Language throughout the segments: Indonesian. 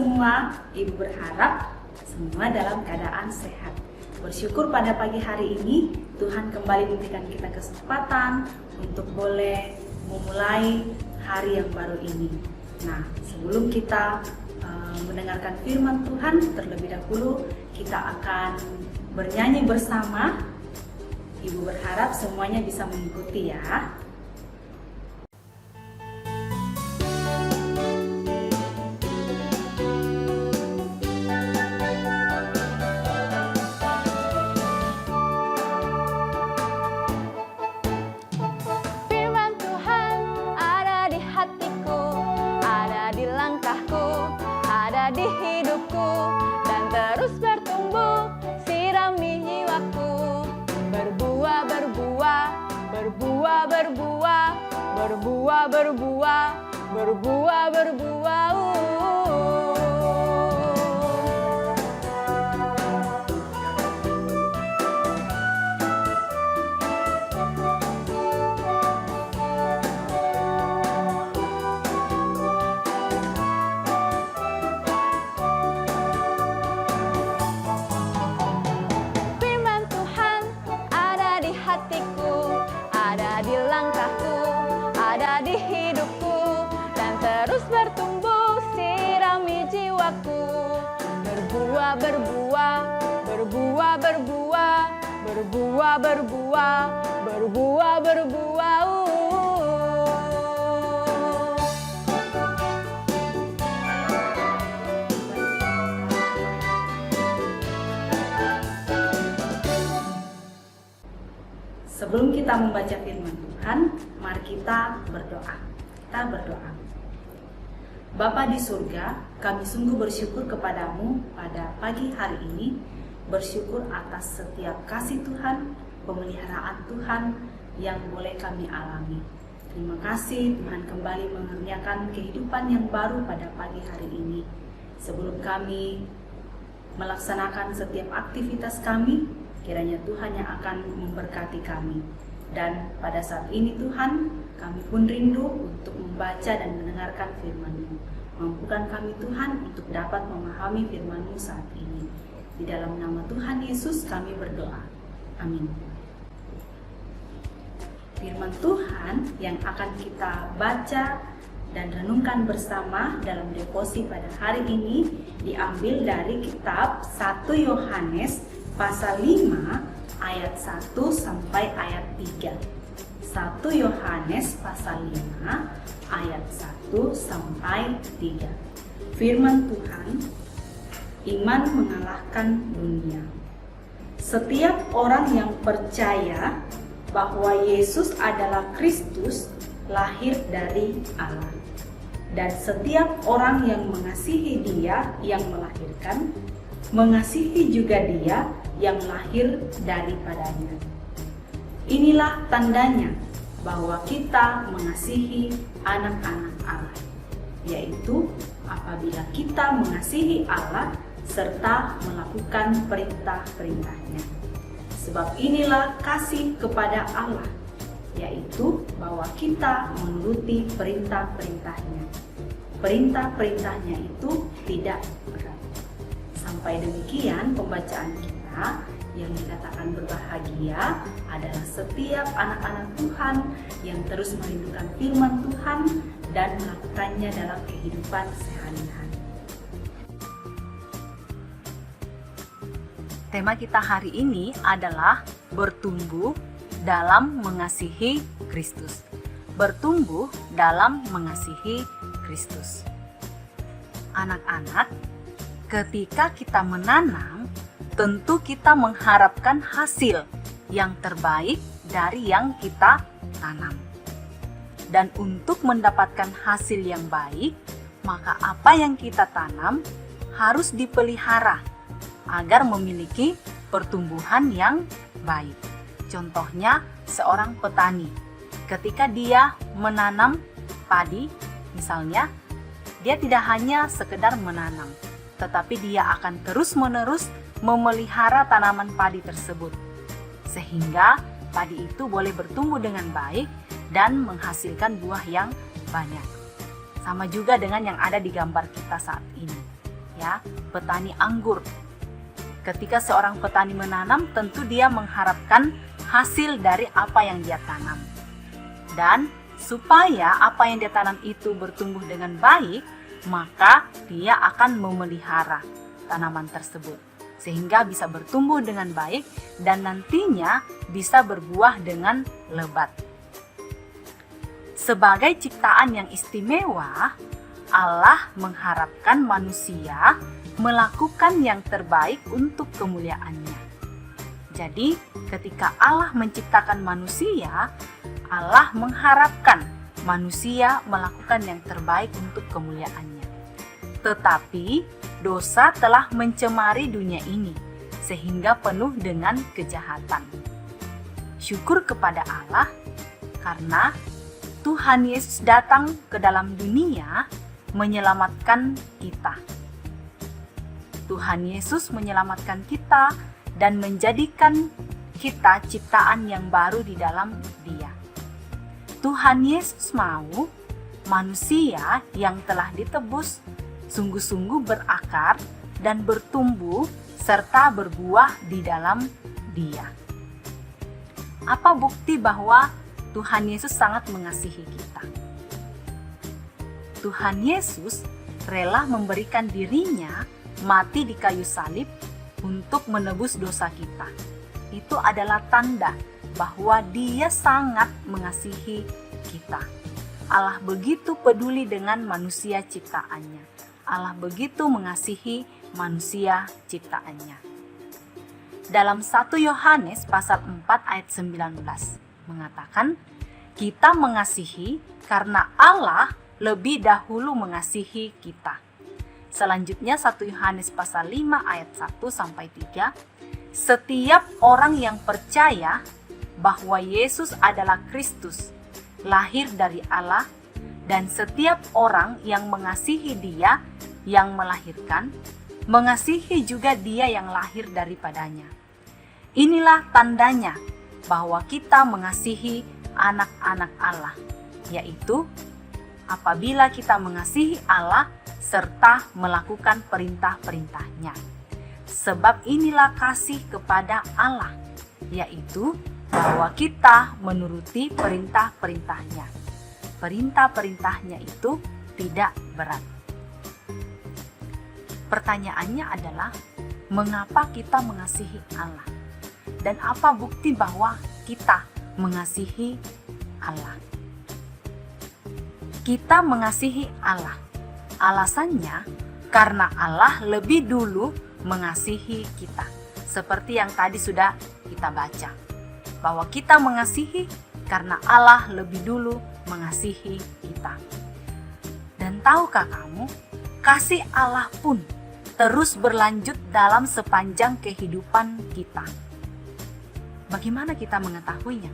semua. Ibu berharap semua dalam keadaan sehat. Bersyukur pada pagi hari ini Tuhan kembali memberikan kita kesempatan untuk boleh memulai hari yang baru ini. Nah, sebelum kita mendengarkan firman Tuhan, terlebih dahulu kita akan bernyanyi bersama. Ibu berharap semuanya bisa mengikuti ya. Firman Tuhan ada di hatiku, ada di langkahku, ada di hidupku, dan terus bertumbuh, sirami jiwaku. Berbuah, berbuah, berbuah, berbuah, berbuah, berbuah, berbuah, berbuah. Firman Tuhan ada di hatiku, ada di langkahku, ada di hidupku, dan terus bertumbuh, sirami jiwaku. Berbuah, berbuah, berbuah, berbuah, berbuah, berbuah, berbuah, berbuah. Sebelum kita membaca firman Tuhan, mari kita berdoa. Kita berdoa. Bapa di surga, kami sungguh bersyukur kepadamu pada pagi hari ini. Bersyukur atas setiap kasih Tuhan, pemeliharaan Tuhan yang boleh kami alami. Terima kasih Tuhan kembali mengaruniakan kehidupan yang baru pada pagi hari ini. Sebelum kami melaksanakan setiap aktivitas kami, kiranya Tuhan yang akan memberkati kami. Dan pada saat ini Tuhan, kami pun rindu untuk membaca dan mendengarkan firman-Mu. Mampukan kami Tuhan untuk dapat memahami firman-Mu saat ini. Di dalam nama Tuhan Yesus kami berdoa. Amin. Firman Tuhan yang akan kita baca dan renungkan bersama dalam devosi pada hari ini diambil dari kitab 1 Yohanes pasal 5 ayat 1 sampai ayat 3. 1 Yohanes pasal 5 ayat 1 sampai 3. Firman Tuhan, iman mengalahkan dunia. Setiap orang yang percaya bahwa Yesus adalah Kristus lahir dari Allah. Dan setiap orang yang mengasihi Dia yang melahirkan, mengasihi juga Dia yang lahir daripadanya. Inilah tandanya bahwa kita mengasihi anak-anak Allah, yaitu apabila kita mengasihi Allah serta melakukan perintah-perintahnya. Sebab inilah kasih kepada Allah, yaitu bahwa kita menuruti perintah-perintahnya. Perintah-perintahnya itu tidak berat. Sampai demikian pembacaan kita, yang dikatakan berbahagia adalah setiap anak-anak Tuhan yang terus merindukan firman Tuhan dan melakukannya dalam kehidupan sehari-hari. Tema kita hari ini adalah bertumbuh dalam mengasihi Kristus. Bertumbuh dalam mengasihi Kristus. Anak-anak, ketika kita menanam, tentu kita mengharapkan hasil yang terbaik dari yang kita tanam. Dan untuk mendapatkan hasil yang baik, maka apa yang kita tanam harus dipelihara agar memiliki pertumbuhan yang baik. Contohnya, seorang petani, ketika dia menanam padi, misalnya, dia tidak hanya sekedar menanam, tetapi dia akan terus-menerus memelihara tanaman padi tersebut, sehingga padi itu boleh bertumbuh dengan baik dan menghasilkan buah yang banyak. Sama juga dengan yang ada di gambar kita saat ini. ya, petani anggur. Ketika seorang petani menanam, tentu dia mengharapkan hasil dari apa yang dia tanam. Dan supaya apa yang dia tanam itu bertumbuh dengan baik, maka dia akan memelihara tanaman tersebut sehingga bisa bertumbuh dengan baik dan nantinya bisa berbuah dengan lebat. Sebagai ciptaan yang istimewa, Allah mengharapkan manusia melakukan yang terbaik untuk kemuliaannya. Jadi, ketika Allah menciptakan manusia, Allah mengharapkan manusia melakukan yang terbaik untuk kemuliaannya. Tetapi, dosa telah mencemari dunia ini, sehingga penuh dengan kejahatan. Syukur kepada Allah, karena Tuhan Yesus datang ke dalam dunia menyelamatkan kita. Tuhan Yesus menyelamatkan kita dan menjadikan kita ciptaan yang baru di dalam Dia. Tuhan Yesus mau manusia yang telah ditebus sungguh-sungguh berakar dan bertumbuh serta berbuah di dalam Dia. Apa bukti bahwa Tuhan Yesus sangat mengasihi kita? Tuhan Yesus rela memberikan dirinya mati di kayu salib untuk menebus dosa kita. Itu adalah tanda bahwa Dia sangat mengasihi kita. Allah begitu peduli dengan manusia ciptaannya. Allah begitu mengasihi manusia ciptaannya. Dalam 1 Yohanes pasal 4 ayat 19 mengatakan, kita mengasihi karena Allah lebih dahulu mengasihi kita. Selanjutnya 1 Yohanes pasal 5 ayat 1 sampai 3, setiap orang yang percaya bahwa Yesus adalah Kristus, lahir dari Allah, dan setiap orang yang mengasihi Dia yang melahirkan, mengasihi juga Dia yang lahir daripadanya. Inilah tandanya bahwa kita mengasihi anak-anak Allah, yaitu apabila kita mengasihi Allah serta melakukan perintah-perintahnya. Sebab inilah kasih kepada Allah, yaitu bahwa kita menuruti perintah-perintahnya. Perintah-perintahnya itu tidak berat. Pertanyaannya adalah, mengapa kita mengasihi Allah? Dan apa bukti bahwa kita mengasihi Allah? Kita mengasihi Allah. Alasannya karena Allah lebih dulu mengasihi kita. Seperti yang tadi sudah kita baca, bahwa kita mengasihi karena Allah lebih dulu mengasihi kita. Dan tahukah kamu, kasih Allah pun terus berlanjut dalam sepanjang kehidupan kita. Bagaimana kita mengetahuinya?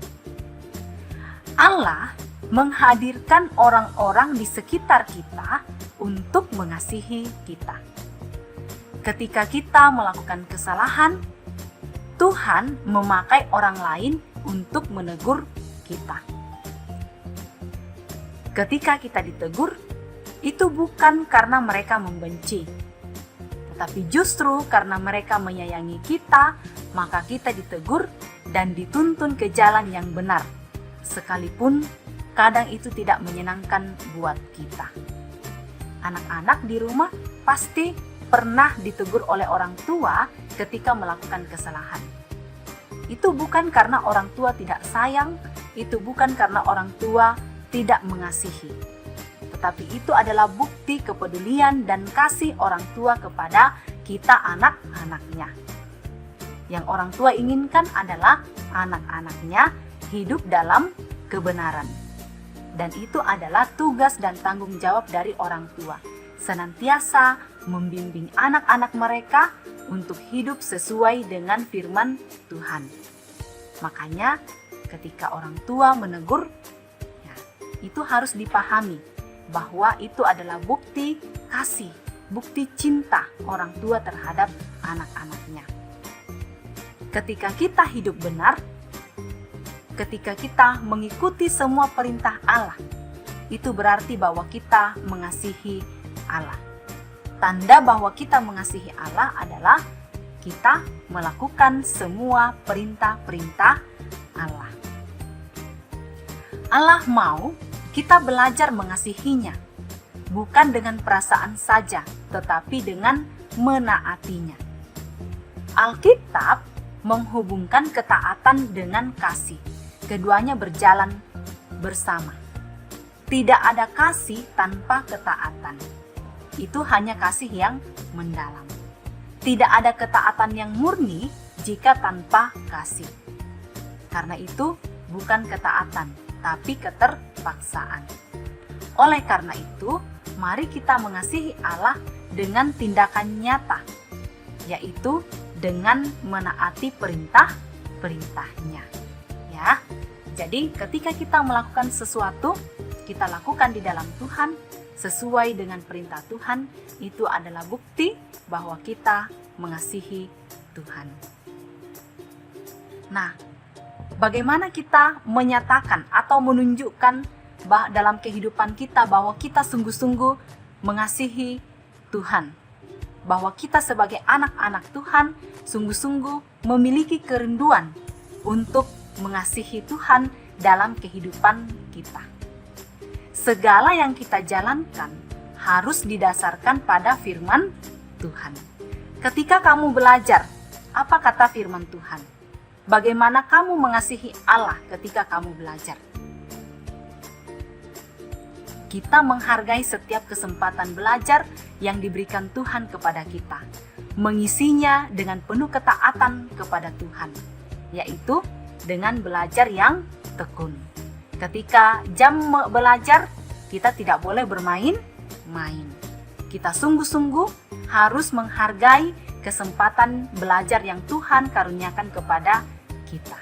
Allah menghadirkan orang-orang di sekitar kita untuk mengasihi kita. Ketika kita melakukan kesalahan, Tuhan memakai orang lain untuk menegur kita. Ketika kita ditegur, itu bukan karena mereka membenci, tetapi justru karena mereka menyayangi kita, maka kita ditegur dan dituntun ke jalan yang benar, sekalipun kadang itu tidak menyenangkan buat kita. Anak-anak di rumah pasti pernah ditegur oleh orang tua ketika melakukan kesalahan. Itu bukan karena orang tua tidak sayang, itu bukan karena orang tua tidak mengasihi, tetapi itu adalah bukti kepedulian dan kasih orang tua kepada kita anak-anaknya. Yang orang tua inginkan adalah anak-anaknya hidup dalam kebenaran. Dan itu adalah tugas dan tanggung jawab dari orang tua, senantiasa membimbing anak-anak mereka untuk hidup sesuai dengan firman Tuhan. Makanya ketika orang tua menegur, ya, itu harus dipahami bahwa itu adalah bukti kasih, bukti cinta orang tua terhadap anak-anaknya. Ketika kita hidup benar, ketika kita mengikuti semua perintah Allah, itu berarti bahwa kita mengasihi Allah. Tanda bahwa kita mengasihi Allah adalah kita melakukan semua perintah-perintah Allah. Allah mau kita belajar mengasihinya, bukan dengan perasaan saja, tetapi dengan menaatinya. Alkitab menghubungkan ketaatan dengan kasih. Keduanya berjalan bersama. Tidak ada kasih tanpa ketaatan. Itu hanya kasih yang mendalam. Tidak ada ketaatan yang murni jika tanpa kasih. Karena itu bukan ketaatan, tapi keterpaksaan. Oleh karena itu, mari kita mengasihi Allah dengan tindakan nyata, yaitu dengan menaati perintah-perintahnya. Ya. Jadi ketika kita melakukan sesuatu, kita lakukan di dalam Tuhan, sesuai dengan perintah Tuhan, itu adalah bukti bahwa kita mengasihi Tuhan. Nah, bagaimana kita menyatakan atau menunjukkan dalam kehidupan kita bahwa kita sungguh-sungguh mengasihi Tuhan? Bahwa kita sebagai anak-anak Tuhan sungguh-sungguh memiliki kerinduan untuk mengasihi Tuhan dalam kehidupan kita. Segala yang kita jalankan harus didasarkan pada firman Tuhan. Ketika kamu belajar, apa kata firman Tuhan? Bagaimana kamu mengasihi Allah ketika kamu belajar? Kita menghargai setiap kesempatan belajar yang diberikan Tuhan kepada kita, mengisinya dengan penuh ketaatan kepada Tuhan, yaitu dengan belajar yang tekun. Ketika jam belajar, kita tidak boleh bermain-main. Kita sungguh-sungguh harus menghargai kesempatan belajar yang Tuhan karuniakan kepada kita.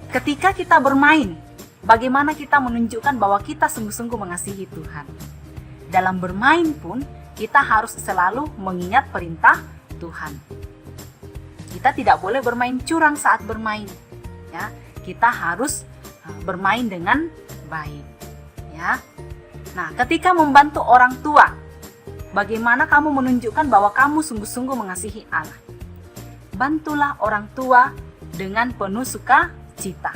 Ketika kita bermain, bagaimana kita menunjukkan bahwa kita sungguh-sungguh mengasihi Tuhan? Dalam bermain pun, kita harus selalu mengingat perintah Tuhan. Kita tidak boleh bermain curang saat bermain. Ya, kita harus bermain dengan baik. Ya. Nah, ketika membantu orang tua, bagaimana kamu menunjukkan bahwa kamu sungguh-sungguh mengasihi Allah? Bantulah orang tua dengan penuh sukacita.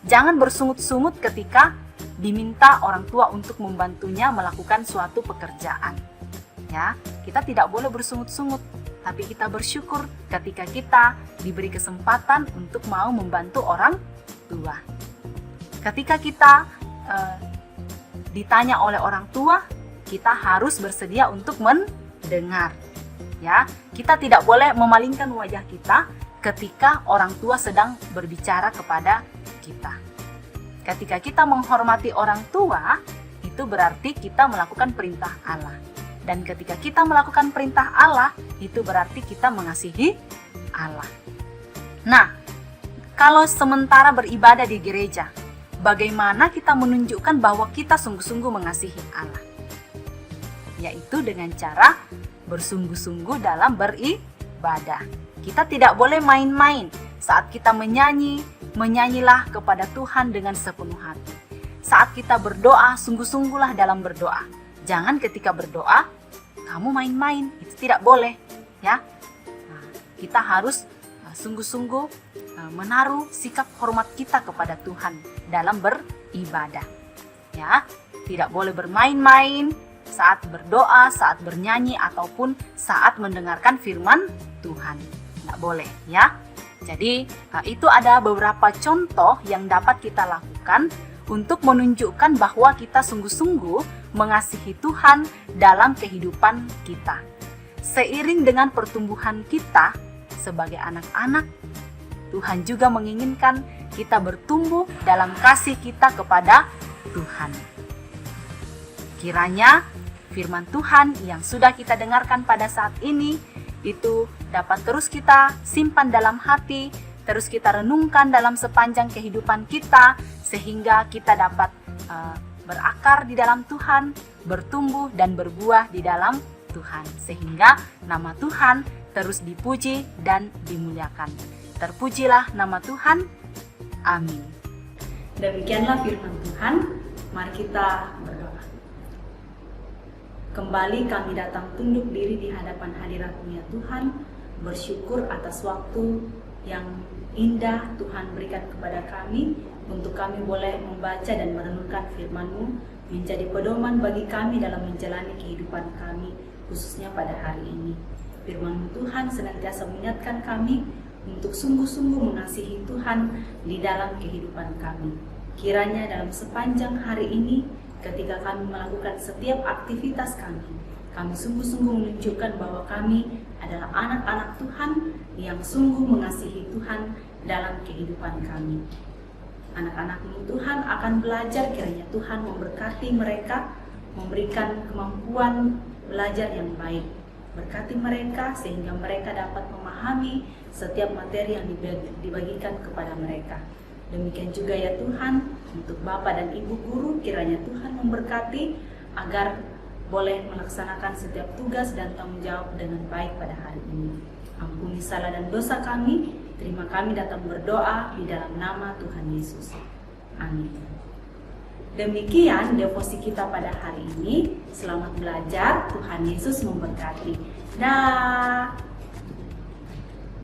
Jangan bersungut-sungut ketika diminta orang tua untuk membantunya melakukan suatu pekerjaan. Ya, kita tidak boleh bersungut-sungut, tapi kita bersyukur ketika kita diberi kesempatan untuk mau membantu orang tua. Ketika kita ditanya oleh orang tua, kita harus bersedia untuk mendengar. Ya, kita tidak boleh memalingkan wajah kita ketika orang tua sedang berbicara kepada kita. Ketika kita menghormati orang tua, itu berarti kita melakukan perintah Allah. Dan ketika kita melakukan perintah Allah, itu berarti kita mengasihi Allah. Nah, kalau sementara beribadah di gereja, bagaimana kita menunjukkan bahwa kita sungguh-sungguh mengasihi Allah? Yaitu dengan cara bersungguh-sungguh dalam beribadah. Kita tidak boleh main-main saat kita menyanyi. Menyanyilah kepada Tuhan dengan sepenuh hati. Saat kita berdoa, sungguh-sungguhlah dalam berdoa. Jangan ketika berdoa, kamu main-main. Itu tidak boleh. Ya, nah, kita harus sungguh-sungguh menaruh sikap hormat kita kepada Tuhan dalam beribadah. Ya, tidak boleh bermain-main saat berdoa, saat bernyanyi, ataupun saat mendengarkan firman Tuhan. Tidak boleh, ya. Jadi, itu ada beberapa contoh yang dapat kita lakukan untuk menunjukkan bahwa kita sungguh-sungguh mengasihi Tuhan dalam kehidupan kita. Seiring dengan pertumbuhan kita sebagai anak-anak, Tuhan juga menginginkan kita bertumbuh dalam kasih kita kepada Tuhan. Kiranya firman Tuhan yang sudah kita dengarkan pada saat ini itu dapat terus kita simpan dalam hati, terus kita renungkan dalam sepanjang kehidupan kita, sehingga kita dapat berakar di dalam Tuhan, bertumbuh dan berbuah di dalam Tuhan, sehingga nama Tuhan terus dipuji dan dimuliakan. Terpujilah nama Tuhan. Amin. Demikianlah firman Tuhan. Mari kita berdoa. Kembali kami datang tunduk diri di hadapan hadirat-Mu ya Tuhan, bersyukur atas waktu yang indah Tuhan berikan kepada kami untuk kami boleh membaca dan merenungkan firman-Mu, menjadi pedoman bagi kami dalam menjalani kehidupan kami, khususnya pada hari ini. Firman-Mu Tuhan senantiasa mengingatkan kami untuk sungguh-sungguh mengasihi Tuhan di dalam kehidupan kami. Kiranya dalam sepanjang hari ini, ketika kami melakukan setiap aktivitas kami sungguh-sungguh menunjukkan bahwa kami adalah anak-anak Tuhan yang sungguh mengasihi Tuhan dalam kehidupan kami. Anak-anak-Mu Tuhan akan belajar, kiranya Tuhan memberkati mereka, memberikan kemampuan belajar yang baik. Berkati mereka sehingga mereka dapat memahami setiap materi yang dibagikan kepada mereka. Demikian juga ya Tuhan, untuk Bapak dan Ibu guru, kiranya Tuhan memberkati agar boleh melaksanakan setiap tugas dan tanggung jawab dengan baik pada hari ini. Ampuni salah dan dosa kami, terima kami datang berdoa di dalam nama Tuhan Yesus. Amin. Demikian devosi kita pada hari ini. Selamat belajar, Tuhan Yesus memberkati. Dah.